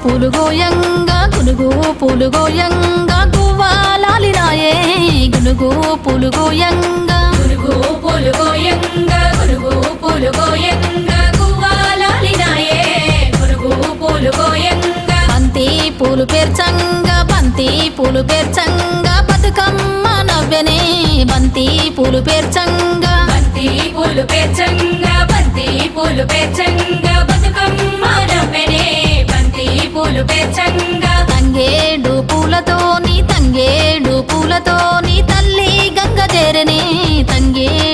పూలు గోయంగా గునుగు పూలు గోయంగా గువ్వాలాలినాయే గునుగు పూలు గోయంగా గునుగు పూలు గోయంగా గునుగు పూలు గోయంగా గువ్వాలాలినాయే గునుగు పూలు గోయంగా బంతి పూలు పేర్చంగా బంతి పూలు పేర్చంగా బతుకమ్మ నవ్వెనే బంతి పూలు పేర్చంగా బంతి పూలు పేర్చంగా బంతి పూలు పేర్చంగా బతుకమ్మ నవ్వెనే బంతి పూలు పేర్చంగా తంగేడు పూలతోని తల్లి గంగ చేరనే తంగేడు